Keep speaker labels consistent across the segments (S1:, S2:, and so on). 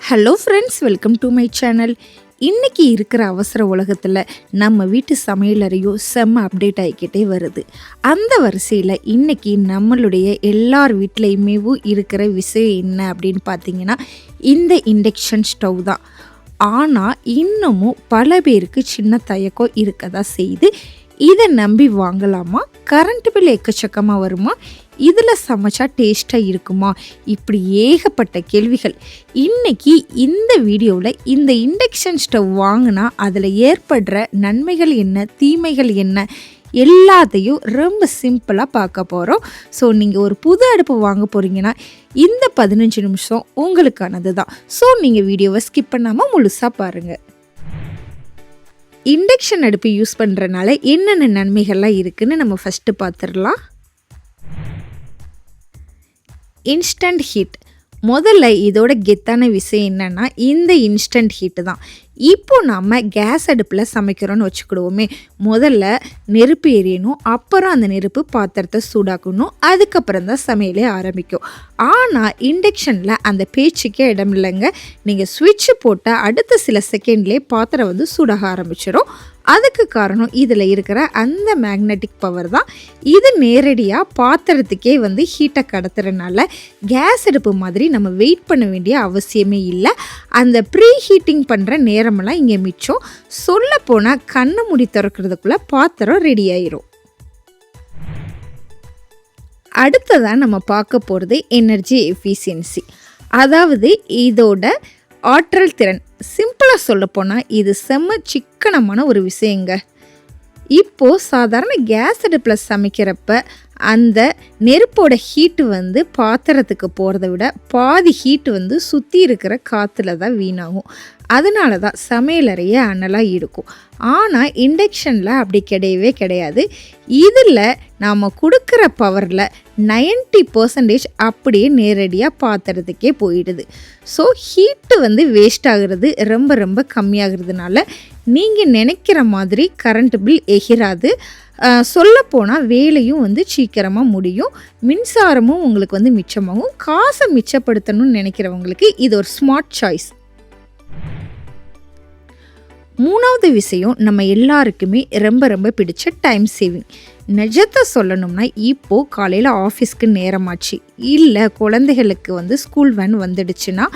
S1: Hello friends, welcome to my channel. இன்றைக்கி இருக்கிற அவசர உலகத்தில் நம்ம வீட்டு சமையலறையோ செம்ம அப்டேட் ஆகிக்கிட்டே வருது. அந்த வரிசையில் இன்றைக்கி நம்மளுடைய எல்லார் வீட்லேயுமேவும் இருக்கிற விஷயம் என்ன அப்படின்னு பார்த்தீங்கன்னா, இந்த இண்டக்ஷன் ஸ்டவ் தான். ஆனால் இன்னமும் பல பேருக்கு சின்ன தயக்கம் இருக்க தான் செய்யுது. இதை நம்பி வாங்கலாமா? கரண்ட் பில் எக்கச்சக்கமாக வருமா? இதில் சமைச்சா டேஸ்ட்டாக இருக்குமா? இப்படி ஏகப்பட்ட கேள்விகள். இன்றைக்கி இந்த வீடியோவில் இந்த இண்டக்ஷன் ஸ்டவ் வாங்கினா அதில் ஏற்படுற நன்மைகள் என்ன, தீமைகள் என்ன, எல்லாத்தையும் ரொம்ப சிம்பிளாக பார்க்க போகிறோம். ஸோ நீங்கள் ஒரு புது அடுப்பு வாங்க போகிறீங்கன்னா இந்த 15 நிமிஷம் உங்களுக்கானது தான். ஸோ நீங்கள் வீடியோவை ஸ்கிப் பண்ணாமல் முழுசாக பாருங்கள். இண்டக்ஷன் அடுப்பு யூஸ் பண்ணுறனால என்னென்ன நன்மைகள்லாம் இருக்குதுன்னு நம்ம ஃபஸ்ட்டு பார்த்துடலாம். Instant heat. முதல்ல இதோட கெத்தான விஷயம் என்னென்னா, இந்த இன்ஸ்டன்ட் ஹீட்டு தான். இப்போ நம்ம கேஸ் அடுப்பில் சமைக்கிறோன்னு வச்சுக்கிடுவோமே, முதல்ல நெருப்பு எரியணும், அப்புறம் அந்த நெருப்பு பாத்திரத்தை சூடாக்கணும், அதுக்கப்புறம் தான் சமையலே ஆரம்பிக்கும். ஆனால் இண்டக்ஷனில் அந்த பேச்சுக்கே இடம் இல்லைங்க. நீங்கள் ஸ்விட்சு போட்டால் அடுத்த சில செகண்ட்லேயே பாத்திரம் வந்து சூடாக ஆரம்பிச்சிடும். அதுக்கு காரணம் இதில் இருக்கிற அந்த மேக்னெட்டிக் பவர் தான். இது நேரடியாக பாத்திரத்துக்கே வந்து ஹீட்டை கடத்துறதுனால கேஸ் அடுப்பு மாதிரி நம்ம வெயிட் பண்ண வேண்டிய அவசியமே இல்லை. அந்த ப்ரீ ஹீட்டிங் பண்ணுற நேரமெல்லாம் இங்கே மிச்சம். சொல்லப்போனால் கண்ணை மூடி திறக்கிறதுக்குள்ளே பாத்திரம் ரெடி ஆயிரும். அடுத்ததான் நம்ம பார்க்க போகிறது எனர்ஜி எஃபிஷியன்சி, அதாவது இதோட ஆற்றல் திறன். சிம்பிளாக சொல்லப்போனால் இது செம்ம சிக்கனமான ஒரு விஷயங்க. இப்போது சாதாரண கேஸ் அடுப்பில் சமைக்கிறப்ப அந்த நெருப்போட ஹீட்டு வந்து பாத்திரத்துக்கு போகிறத விட பாதி ஹீட்டு வந்து சுற்றி இருக்கிற காற்றுல தான் வீணாகும். அதனால தான் சமையலறையே அனலாக இருக்கும். ஆனால் இண்டக்ஷனில் அப்படி கிடையவே கிடையாது. இதில் நாம் கொடுக்குற பவரில் 90% அப்படியே நேரடியாக பாத்திரத்துக்கே போயிடுது. ஸோ ஹீட்டு வந்து வேஸ்ட் ஆகிறது ரொம்ப ரொம்ப கம்மியாகிறதுனால நீங்கள் நினைக்கிற மாதிரி கரண்ட் பில் எகிராது. சொல்லப்போனால் வேலையும் வந்து சீக்கிரமாக முடியும், மின்சாரமும் உங்களுக்கு வந்து மிச்சமாகும். காசை மிச்சப்படுத்தணும்னு நினைக்கிறவங்களுக்கு இது ஒரு ஸ்மார்ட் சாய்ஸ். மூணாவது விஷயம், நம்ம எல்லாருக்குமே ரொம்ப ரொம்ப பிடிச்ச டைம் சேவிங். நிஜத்தை சொல்லணும்னா, இப்போது காலையில் ஆஃபீஸ்க்கு நேரமாச்சு, இல்லை குழந்தைகளுக்கு வந்து ஸ்கூல் வேன் வந்துடுச்சுன்னா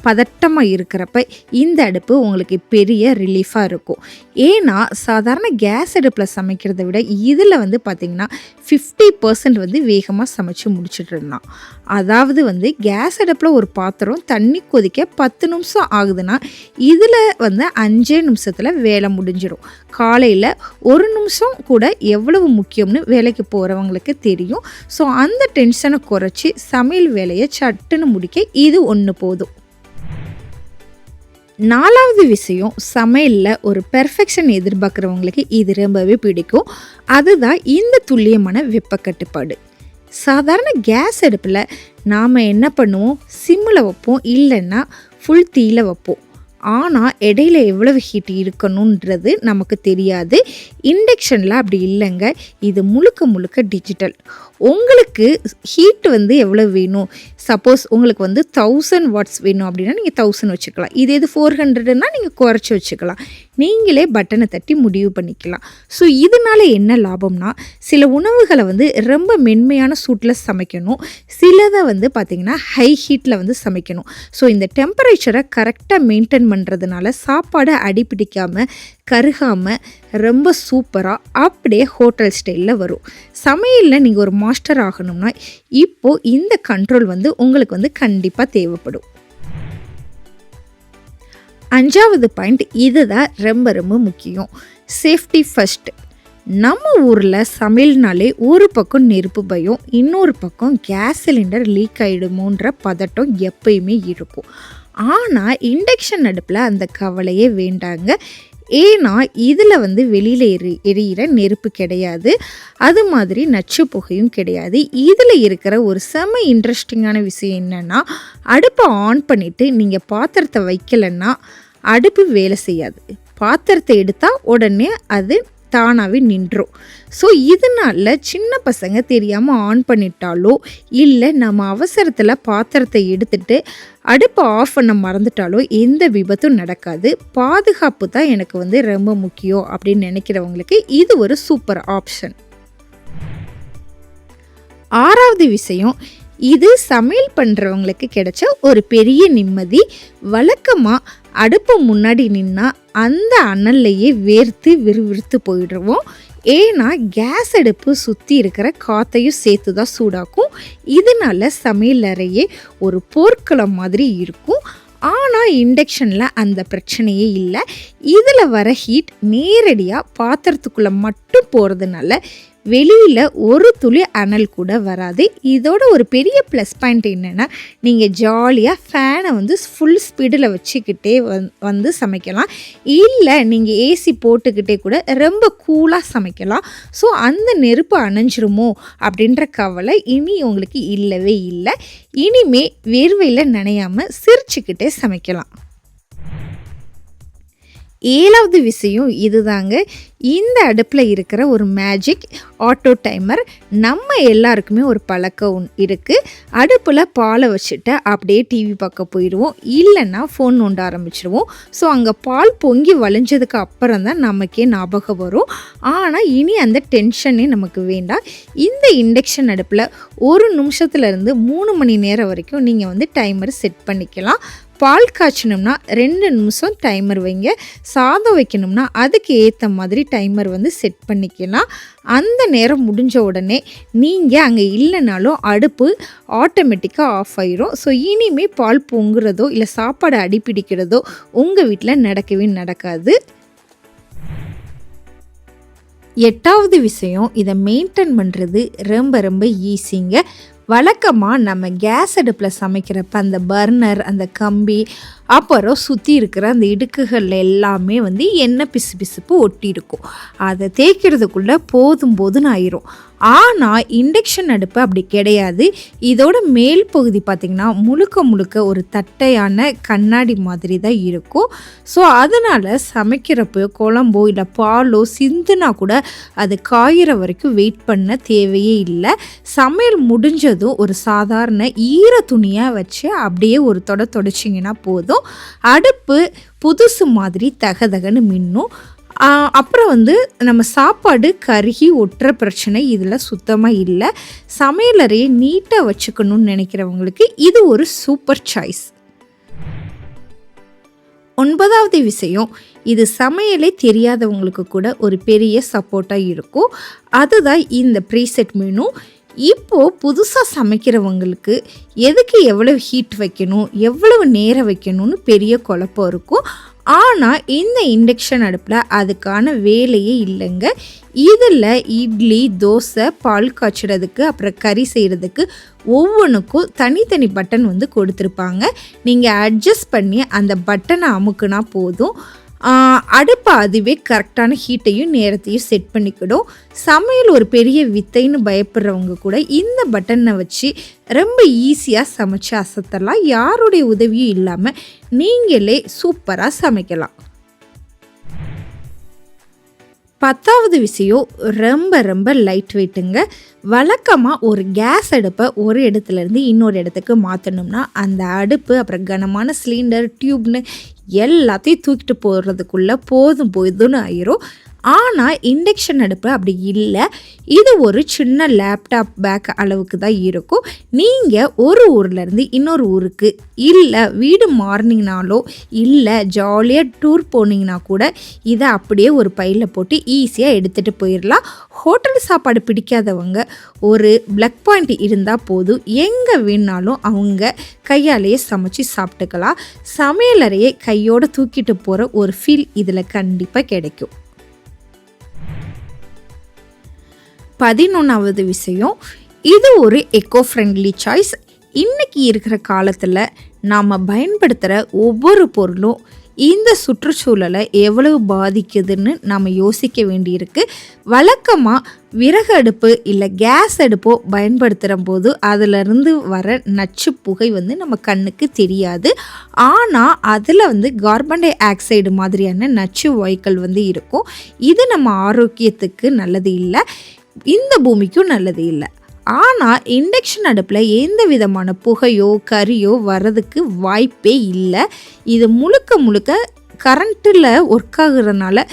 S1: பதட்டமாக இருக்கிறப்ப இந்த அடுப்பு உங்களுக்கு பெரிய ரிலீஃபாக இருக்கும். ஏன்னா சாதாரண கேஸ் அடுப்பில் சமைக்கிறத விட இதில் வந்து பார்த்திங்கன்னா 50% வந்து வேகமாக சமைச்சு முடிச்சுட்டு இருந்தான். அதாவது வந்து கேஸ் அடுப்பில் ஒரு பாத்திரம் தண்ணி கொதிக்க 10 நிமிஷம் ஆகுதுன்னா இதில் வந்து 5 நிமிஷத்தில் வேலை முடிஞ்சிடும். காலையில் 1 நிமிஷம் கூட எவ்வளவு முக்கியம்னு வேலைக்கு போகிறவங்களுக்கு தெரியும். ஸோ அந்த டென்ஷனை குறைச்சி சமையல் வேலையை சட்டுன்னு முடிக்க இது ஒன்று போதும். நாலாவது விஷயம், சமையலில் ஒரு பெர்ஃபெக்ஷன் எதிர்பார்க்குறவங்களுக்கு இது ரொம்பவே பிடிக்கும். அதுதான் இந்த துல்லியமான வெப்ப கட்டுப்பாடு. சாதாரண கேஸ் அடுப்பில் நாம் என்ன பண்ணுவோம், சிம்மில் வைப்போம், இல்லைன்னா ஃபுல் தீயில் வைப்போம். ஆனால் இடையில எவ்வளவு ஹீட் இருக்கணுன்றது நமக்கு தெரியாது. இண்டக்ஷனில் அப்படி இல்லைங்க. இது முழுக்க முழுக்க டிஜிட்டல். உங்களுக்கு ஹீட் வந்து எவ்வளோ வேணும், சப்போஸ் உங்களுக்கு வந்து 1000 வாட்ஸ் வேணும் அப்படின்னா நீங்கள் 1000 வச்சுக்கலாம். இது 400னா நீங்கள் குறைச்சி வச்சுக்கலாம். நீங்களே பட்டனை தட்டி முடிவு பண்ணிக்கலாம். ஸோ இதனால் என்ன லாபம்னா, சில உணவுகளை வந்து ரொம்ப மென்மையான சூட்டில் சமைக்கணும், சிலதை வந்து பார்த்திங்கன்னா ஹை ஹீட்டில் வந்து சமைக்கணும். ஸோ இந்த டெம்பரேச்சரை கரெக்டாக மெயின்டைன் பண்ணுறதுனால சாப்பாடு அடிப்பிடிக்காமல் கருகாமல் ரொம்ப சூப்பராக அப்படியே ஹோட்டல் ஸ்டைலில் வரும். சமையலில் நீங்கள் ஒரு மாஸ்டர் ஆகணும்னா இப்போது இந்த கண்ட்ரோல் வந்து உங்களுக்கு வந்து கண்டிப்பாக தேவைப்படும். 5வது பாயிண்ட், இதுதான் ரொம்ப ரொம்ப முக்கியம், சேஃப்டி ஃபர்ஸ்ட். நம்ம ஊரில் சமையல்னாலே ஒரு பக்கம் நெருப்பு பயம், இன்னொரு பக்கம் கேஸ் சிலிண்டர் லீக் ஆகிடுமோன்ற பதட்டம் எப்பயுமே இருக்கும். ஆனால் இண்டக்ஷன் அடுப்பில் அந்த கவலையே வேண்டாங்க. ஏன்னா இதில் வந்து வெளியில் எரியிற நெருப்பு கிடையாது, அது மாதிரி நச்சு புகையும் கிடையாது. இதில் இருக்கிற ஒரு செம இன்ட்ரெஸ்டிங்கான விஷயம் என்னென்னா, அடுப்பை ஆன் பண்ணிவிட்டு நீங்கள் பாத்திரத்தை வைக்கலைன்னா அடுப்பு வேலை செய்யாது. பாத்திரத்தை எடுத்தால் உடனே அது தானாகவே நின்றும். ஸோ இதனால சின்ன பசங்க தெரியாமல் ஆன் பண்ணிட்டாலோ இல்லை நம்ம அவசரத்தில் பாத்திரத்தை எடுத்துட்டு அடுப்பை ஆஃப் பண்ண மறந்துட்டாலோ எந்த விபத்தும் நடக்காது. பாதுகாப்பு தான் எனக்கு வந்து ரொம்ப முக்கியம் அப்படின்னு நினைக்கிறவங்களுக்கு இது ஒரு சூப்பர் ஆப்ஷன். 6வது விஷயம், இது சமையல் பண்ணுறவங்களுக்கு கிடைச்ச ஒரு பெரிய நிம்மதி. வழக்கமாக அடுப்பு முன்னாடி நின்னா அந்த அனல்லையே வேர்த்து விறுவிறுத்து போயிடுவோம். ஏன்னா கேஸ் அடுப்பு சுற்றி இருக்கிற காற்றையும் சேர்த்து தான் சூடாக்கும். இதனால சமையல் அறையே ஒரு போர்க்களம் மாதிரி இருக்கும். ஆனால் இண்டக்ஷனில் அந்த பிரச்சனையே இல்லை. இதில் வர ஹீட் நேரடியாக பாத்திரத்துக்குள்ளே மட்டும் போகிறதுனால வெளியில் ஒரு துளி அனல் கூட வராது. இதோட ஒரு பெரிய ப்ளஸ் பாயிண்ட் என்னென்னா, நீங்கள் ஜாலியாக ஃபேனை வந்து ஃபுல் ஸ்பீடில் வச்சுக்கிட்டே வந்து சமைக்கலாம். இல்லை நீங்கள் ஏசி போட்டுக்கிட்டே கூட ரொம்ப கூலாக சமைக்கலாம். ஸோ அந்த நெருப்பு அணைஞ்சிருமோ அப்படின்ற கவலை இனி உங்களுக்கு இல்லவே இல்லை. இனிமே வேர்வையில் நனையாமல் சிரிச்சுக்கிட்டே சமைக்கலாம். 7வது விஷயம் இதுதாங்க. இந்த அடுப்பில் இருக்கிற ஒரு மேஜிக் ஆட்டோ டைமர். நம்ம எல்லாருக்குமே ஒரு பழக்கம் இருக்குது. அடுப்பில் பாலை வச்சுட்டு அப்படியே டிவி பார்க்க போயிடுவோம், இல்லைன்னா ஃபோன் நோண்ட ஆரம்பிச்சிடுவோம். ஸோ அங்கே பால் பொங்கி வழிஞ்சதுக்கு அப்புறம் தான் நமக்கே ஞாபகம் வரும். ஆனால் இனி அந்த டென்ஷனே நமக்கு வேண்டாம். இந்த இண்டக்ஷன் அடுப்பில் 1 நிமிஷத்துலேருந்து 3 மணி நேரம் வரைக்கும் நீங்கள் வந்து டைமர் செட் பண்ணிக்கலாம். பால் காய்ச்சணும்னா 2 நிமிஷம் டைமர் வைங்க. சாதம் வைக்கணும்னா அதுக்கு ஏற்ற மாதிரி டைமர் வந்து செட் பண்ணிக்கலாம். அந்த நேரம் முடிஞ்ச உடனே நீங்கள் அங்கே இல்லைனாலும் அடுப்பு ஆட்டோமேட்டிக்காக ஆஃப் ஆயிரும். ஸோ இனிமேல் பால் பொங்குறதோ இல்லை சாப்பாடு அடிப்பிடிக்கிறதோ உங்கள் வீட்டில் நடக்கவே நடக்காது. 8வது விஷயம், இதை மெயின்டைன் பண்ணுறது ரொம்ப ரொம்ப ஈஸிங்க. வழக்கமாக நம்ம கேஸ் அடுப்பில் சமைக்கிறப்ப அந்த பர்னர், அந்த கம்பி, அப்புறம் சுற்றி இருக்கிற அந்த இடுக்குகள் எல்லாமே வந்து எண்ணெய் பிசுபிசுப்பு ஒட்டி இருக்கும். அதை தேய்க்கிறதுக்குள்ளே போதும்னு ஆயிரும். ஆனால் இண்டக்ஷன் அடுப்பு அப்படி கிடையாது. இதோட மேல் பகுதி பார்த்திங்கன்னா முழுக்க ஒரு தட்டையான கண்ணாடி மாதிரி தான் இருக்கும். ஸோ அதனால் சமைக்கிறப்போ குழம்போ இல்லை பாலோ சிந்துனா கூட அது காயிற வரைக்கும் வெயிட் பண்ண தேவையே இல்லை. சமையல் முடிஞ்சதும் ஒரு சாதாரண ஈர துணியாக வச்சு அப்படியே ஒரு தொடச்சிங்கன்னா போதும். அடுப்பு புதுசு மாதிரி தகதகன்னு மின்னும். அப்புறம் வந்து நம்ம சாப்பாடு கருகி ஒட்டுற பிரச்சனை இதில் சுத்தமாக இல்லை. சமையலறையை நீட்டாக வச்சுக்கணும்னு நினைக்கிறவங்களுக்கு இது ஒரு சூப்பர் சாய்ஸ். 9வது விஷயம், இது சமையலே தெரியாதவங்களுக்கு கூட ஒரு பெரிய சப்போர்ட்டாக இருக்கும். அதுதான் இந்த ப்ரீசெட் மெனு. இப்போது புதுசாக சமைக்கிறவங்களுக்கு எதுக்கு எவ்வளவு ஹீட் வைக்கணும், எவ்வளவு நேரம் வைக்கணும்னு பெரிய குழப்பம் இருக்கும். ஆனால் இந்த இண்டக்ஷன் அடுப்பில் அதுக்கான வேலையே இல்லைங்க. இதில் இட்லி, தோசை, பால் காய்ச்சறதுக்கு, அப்புறம் கறி செய்கிறதுக்கு ஒவ்வொன்றுக்கும் தனித்தனி பட்டன் வந்து கொடுத்துருப்பாங்க. நீங்கள் அட்ஜஸ்ட் பண்ணி அந்த பட்டனை அமுக்குனா போதும். அடுப்பு அதுவே கரெக்டான ஹீட்டையும் நேரத்தையும் செட் பண்ணிக்கிடும். சமையல் ஒரு பெரிய வித்தைன்னு பயப்படுறவங்க கூட இந்த பட்டனை வச்சு ரொம்ப ஈஸியாக சமைச்சு அசத்தரலாம். யாருடைய உதவியும் இல்லாமல் நீங்களே சூப்பராக சமைக்கலாம். 10வது விஷயம் ரொம்ப லைட் வெயிட்டுங்க. வழக்கமாக ஒரு கேஸ் அடுப்பை ஒரு இடத்துலேருந்து இன்னொரு இடத்துக்கு மாற்றணும்னா அந்த அடுப்பு, அப்புறம் கனமான சிலிண்டர், டியூப்னு எல்லாத்தையும் தூக்கிட்டு போடுறதுக்குள்ளே போதும்னு ஆயிரும். ஆனால் இண்டக்ஷன் அடுப்பு அப்படி இல்லை. இது ஒரு சின்ன லேப்டாப் பேக் அளவுக்கு தான் இருக்கும். நீங்கள் ஒரு ஊர்லேருந்து இன்னொரு ஊருக்கு, இல்லை வீடு மாறினீங்கனாலோ, இல்லை ஜாலியாக டூர் போனீங்கன்னா கூட இதை அப்படியே ஒரு பையில் போட்டு ஈஸியாக எடுத்துகிட்டு போயிடலாம். ஹோட்டல் சாப்பாடு பிடிக்காதவங்க ஒரு ப்ளக் பாயிண்ட் இருந்தால் போதும், எங்கே வேணாலும் அவங்க கையாலேயே சமைச்சு சாப்பிட்டுக்கலாம். சமையலறையை கையோடு தூக்கிட்டு போகிற ஒரு ஃபீல் இதில் கண்டிப்பாக கிடைக்கும். 11வது விஷயம், இது ஒரு எக்கோ ஃப்ரெண்ட்லி சாய்ஸ். இன்றைக்கி இருக்கிற காலத்தில் நாம் பயன்படுத்துகிற ஒவ்வொரு பொருளும் இந்த சுற்றுச்சூழலை எவ்வளவு பாதிக்குதுன்னு நம்ம யோசிக்க வேண்டியிருக்கு. வழக்கமாக விறகு அடுப்பு இல்லை கேஸ் அடுப்போ பயன்படுத்துகிற போது அதிலிருந்து வர நச்சு புகை வந்து நம்ம கண்ணுக்கு தெரியாது. ஆனால் அதில் வந்து கார்பன் டை ஆக்சைடு மாதிரியான நச்சு வாயுக்கள் வந்து இருக்கும். இது நம்ம ஆரோக்கியத்துக்கு நல்லது இல்லை, இந்த பூமிக்கும் நல்லது இல்லை. ஆனால் இண்டக்ஷன் அடுப்பில் எந்த விதமான புகையோ கறியோ வர்றதுக்கு வாய்ப்பே இல்லை. இது முழுக்க கரண்ட்டில் ஒர்க் ஆகுறதுனால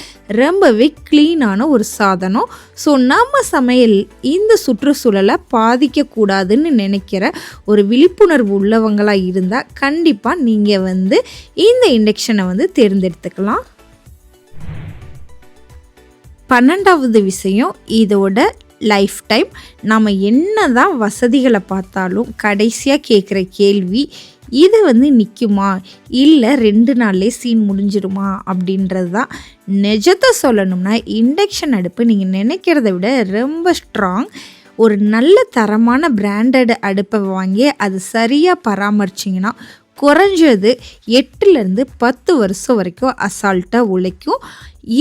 S1: ரொம்பவே க்ளீனான ஒரு சாதனம். ஸோ நம்ம சமையல் இந்த சுற்றுச்சூழலை பாதிக்கக்கூடாதுன்னு நினைக்கிற ஒரு விழிப்புணர்வு உள்ளவங்களாக இருந்தால் கண்டிப்பாக நீங்கள் வந்து இந்த இண்டக்ஷனை வந்து தேர்ந்தெடுத்துக்கலாம். 12வது விஷயம், இதோட லைஃப் டைம். நம்ம என்ன தான் வசதிகளை பார்த்தாலும் கடைசியாக கேட்குற கேள்வி, இது வந்து நிற்குமா இல்லை 2 நாள்லேயே சீன் முடிஞ்சிடுமா அப்படின்றது தான். நிஜத்தை சொல்லணும்னா இண்டக்ஷன் அடுப்பு நீங்கள் நினைக்கிறத விட ரொம்ப ஸ்ட்ராங். ஒரு நல்ல தரமான பிராண்டட் அடுப்பை வாங்கி அது சரியாக பராமரிச்சிங்கன்னா குறைஞ்சது 8லேருந்து 10 வருஷம் வரைக்கும் அசால்ட்டாக உழைக்கும்.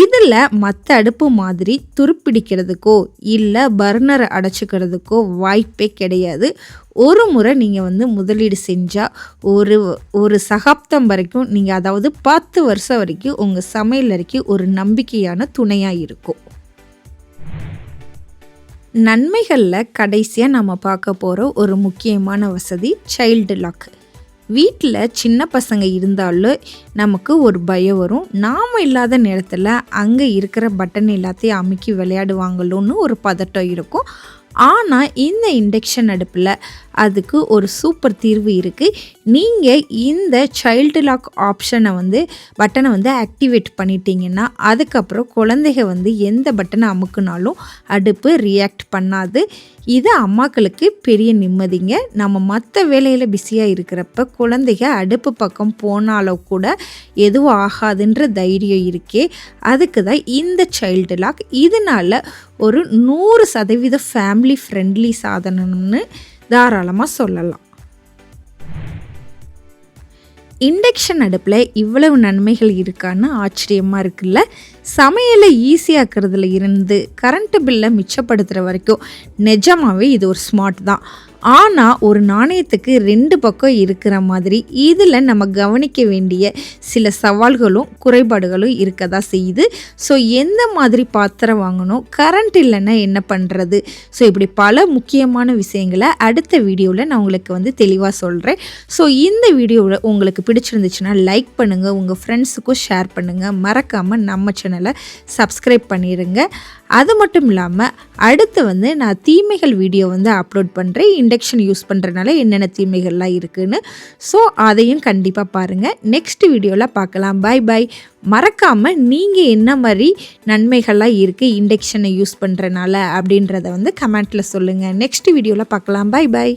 S1: இதில் மற்ற அடுப்பு மாதிரி துருப்பிடிக்கிறதுக்கோ இல்லை பர்னரை அடைச்சிக்கிறதுக்கோ வாய்ப்பே கிடையாது. ஒரு முறை நீங்கள் வந்து முதலீடு செஞ்சால் ஒரு சகாப்தம் வரைக்கும் நீங்கள், அதாவது 10 வருஷம் வரைக்கும் உங்கள் சமையல் அறைக்கு ஒரு நம்பிக்கையான துணையாக இருக்கும். நன்மைகளில் கடைசியாக நம்ம பார்க்க போகிற ஒரு முக்கியமான வசதி சைல்டு லாக். வீட்டில் சின்ன பசங்க இருந்தாலும் நமக்கு ஒரு பயம் வரும். நாம் இல்லாத நேரத்தில் அங்கே இருக்கிற பட்டன் எல்லாத்தையும் அமுக்கி விளையாடுவாங்களோன்னு ஒரு பதட்டம் இருக்கும். ஆனால் இந்த இண்டக்ஷன் அடுப்பில் அதுக்கு ஒரு சூப்பர் தீர்வு இருக்குது. நீங்கள் இந்த சைல்டு லாக் பட்டனை வந்து ஆக்டிவேட் பண்ணிட்டீங்கன்னா அதுக்கப்புறம் குழந்தைங்க வந்து எந்த பட்டனை அமுக்குனாலும் அடுப்பு ரியாக்ட் பண்ணாது. இது அம்மாக்களுக்கு பெரிய நிம்மதிங்க. நம்ம மற்ற வேலையில் பிஸியாக இருக்கிறப்ப குழந்தைங்க அடுப்பு பக்கம் போனாலும் கூட எதுவும் ஆகாதுன்ற தைரியம் இருக்கே, அதுக்கு தான் இந்த சைல்டு லாக். இதனால் ஒரு 100% ஃபேமிலி ஃப்ரெண்ட்லி சாதனம்னு தாராளமாக சொல்லலாம். இண்டக்ஷன் அடுப்பில் இவ்வளவு நன்மைகள் இருக்கான்னு ஆச்சரியமாக இருக்குல்ல. சமையலை ஈஸியாக்குறதுல இருந்து கரண்ட்டு பில்லை மிச்சப்படுத்துகிற வரைக்கும் நிஜமாகவே இது ஒரு ஸ்மார்ட் தான். ஆனால் ஒரு நாணயத்துக்கு 2 பக்கம் இருக்கிற மாதிரி இதில் நம்ம கவனிக்க வேண்டிய சில சவால்களும் குறைபாடுகளும் இருக்க தான் செய்யுது. ஸோ எந்த மாதிரி பாத்திரம் வாங்கணும், கரண்ட் இல்லைன்னா என்ன பண்ணுறது, ஸோ இப்படி பல முக்கியமான விஷயங்களை அடுத்த வீடியோவில் நான் உங்களுக்கு வந்து தெளிவாக சொல்கிறேன். ஸோ இந்த வீடியோவில் உங்களுக்கு பிடிச்சிருந்துச்சுன்னா லைக் பண்ணுங்கள், உங்கள் ஃப்ரெண்ட்ஸுக்கும் ஷேர் பண்ணுங்கள், மறக்காமல் நம்ம சேனலை சப்ஸ்கிரைப் பண்ணிடுங்க. அது மட்டும் இல்லாமல் அடுத்து வந்து நான் தீமைகள் வீடியோ வந்து அப்லோட் பண்ணுறேன். இண்டக்ஷன் யூஸ் பண்ணுறதுனால என்னென்ன தீமைகள்லாம் இருக்குதுன்னு. ஸோ அதையும் கண்டிப்பாக பாருங்கள். நெக்ஸ்ட் வீடியோவில் பார்க்கலாம். Bye bye. மறக்காமல் நீங்கள் என்ன மாதிரி நன்மைகள்லாம் இருக்குது இண்டக்ஷனை யூஸ் பண்ணுறதுனால அப்படின்றத வந்து கமெண்ட்டில் சொல்லுங்கள். நெக்ஸ்ட் வீடியோவில் பார்க்கலாம். Bye by.